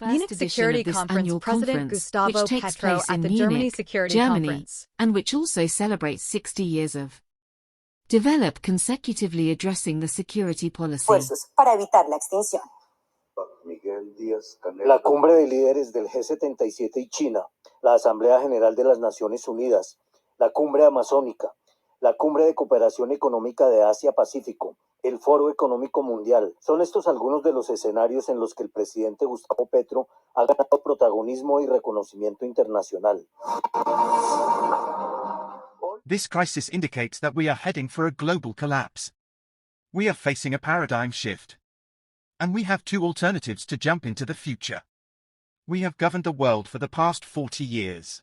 first edition of this annual President conference, Gustavo which takes Petro place at in the Germany Munich, Security Germany, Conference. and which also celebrates 60 years of develop consecutively addressing the security policy. Para evitar la extinción. La cumbre de líderes del G77 y China, la Asamblea General de las Naciones Unidas, la cumbre amazónica, la cumbre de cooperación económica de Asia-Pacífico, el Foro Económico Mundial. Son estos algunos de los escenarios en los que el presidente Gustavo Petro ha ganado protagonismo y reconocimiento internacional. This crisis indicates that we are heading for a global collapse. We are facing a paradigm shift. And we have two alternatives to jump into the future. We have governed the world for the past 40 years.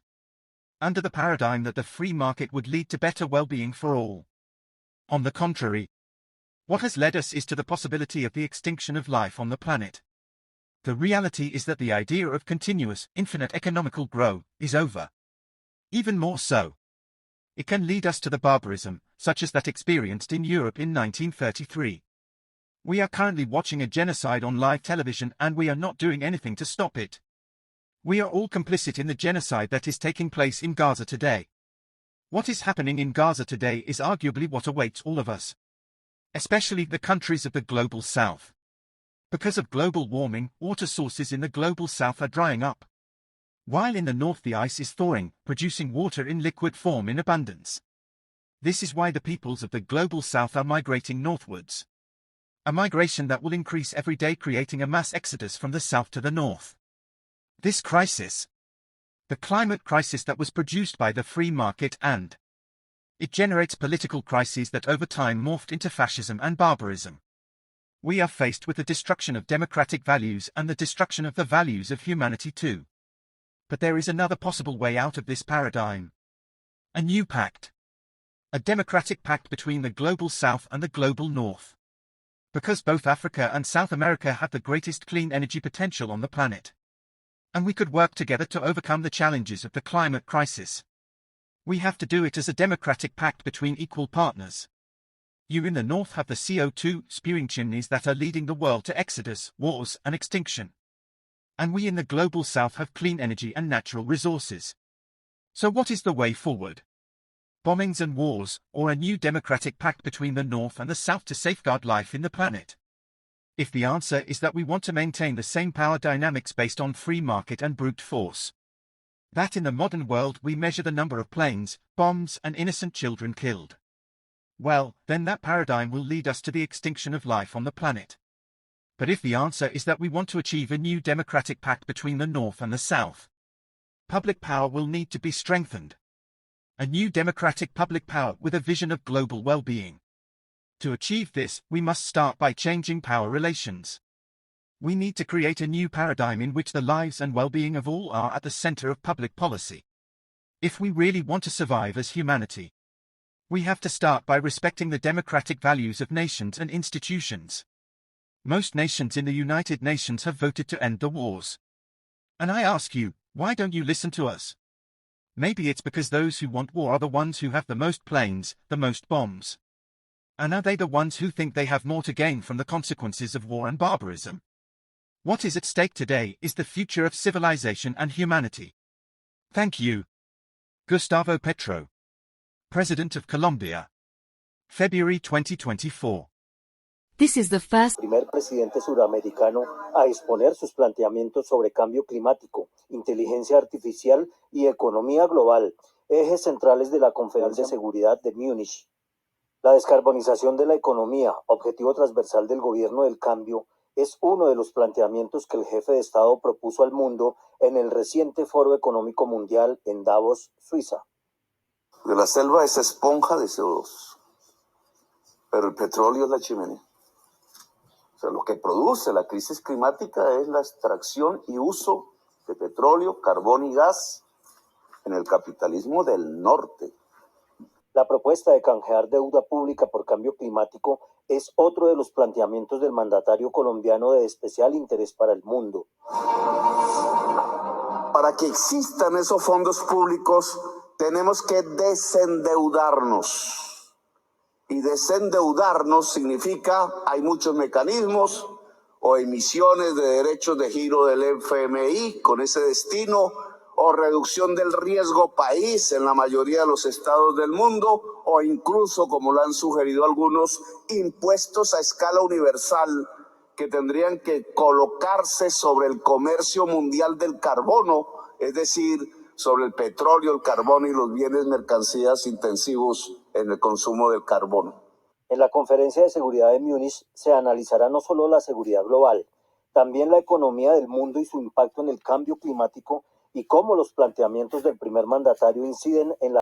Under the paradigm that the free market would lead to better well-being for all. On the contrary, what has led us is to the possibility of the extinction of life on the planet. The reality is that the idea of continuous, infinite economical growth is over. Even more so. It can lead us to the barbarism, such as that experienced in Europe in 1933. We are currently watching a genocide on live television and we are not doing anything to stop it. We are all complicit in the genocide that is taking place in Gaza today. What is happening in Gaza today is arguably what awaits all of us. Especially the countries of the Global South. Because of global warming, water sources in the Global South are drying up. While in the North the ice is thawing, producing water in liquid form in abundance. This is why the peoples of the Global South are migrating northwards. A migration that will increase every day, creating a mass exodus from the south to the north. This crisis, the climate crisis that was produced by the free market, and it generates political crises that over time morphed into fascism and barbarism. We are faced with the destruction of democratic values and the destruction of the values of humanity too. But there is another possible way out of this paradigm. A new pact. A democratic pact between the Global South and the Global North. Because both Africa and South America have the greatest clean energy potential on the planet. And we could work together to overcome the challenges of the climate crisis. We have to do it as a democratic pact between equal partners. You in the North have the CO2 spewing chimneys that are leading the world to exodus, wars, and extinction. And we in the Global South have clean energy and natural resources. So what is the way forward? Bombings and wars, or a new democratic pact between the North and the South to safeguard life in the planet? If the answer is that we want to maintain the same power dynamics based on free market and brute force, that in the modern world we measure the number of planes, bombs, and innocent children killed, well, then that paradigm will lead us to the extinction of life on the planet. But if the answer is that we want to achieve a new democratic pact between the North and the South, public power will need to be strengthened. A new democratic public power with a vision of global well-being. To achieve this, we must start by changing power relations. We need to create a new paradigm in which the lives and well-being of all are at the center of public policy. If we really want to survive as humanity, we have to start by respecting the democratic values of nations and institutions. Most nations in the United Nations have voted to end the wars. And I ask you, why don't you listen to us? Maybe it's because those who want war are the ones who have the most planes, the most bombs. And are they the ones who think they have more to gain from the consequences of war and barbarism? What is at stake today is the future of civilization and humanity. Thank you. Gustavo Petro, President of Colombia. February 2024. This is the first Primer presidente suramericano a exponer sus planteamientos sobre cambio climático, inteligencia artificial y economía global, ejes centrales de la Conferencia de Seguridad de Múnich. La descarbonización de la economía, objetivo transversal del gobierno del cambio, es uno de los planteamientos que el jefe de Estado propuso al mundo en el reciente Foro Económico Mundial en Davos, Suiza. De la selva es esponja de CO2, pero el petróleo es la chimenea. O sea, lo que produce la crisis climática es la extracción y uso de petróleo, carbón y gas en el capitalismo del norte. La propuesta de canjear deuda pública por cambio climático es otro de los planteamientos del mandatario colombiano de especial interés para el mundo. Para que existan esos fondos públicos, tenemos que desendeudarnos. Y desendeudarnos significa, hay muchos mecanismos. o emisiones de derechos de giro del FMI con ese destino, o reducción del riesgo país en la mayoría de los estados del mundo, o incluso, como lo han sugerido algunos, impuestos a escala universal que tendrían que colocarse sobre el comercio mundial del carbono, es decir, sobre el petróleo, el carbón y los bienes mercancías intensivos en el consumo del carbono. En la Conferencia de Seguridad de Múnich se analizará no solo la seguridad global, también la economía del mundo y su impacto en el cambio climático y cómo los planteamientos del primer mandatario inciden en la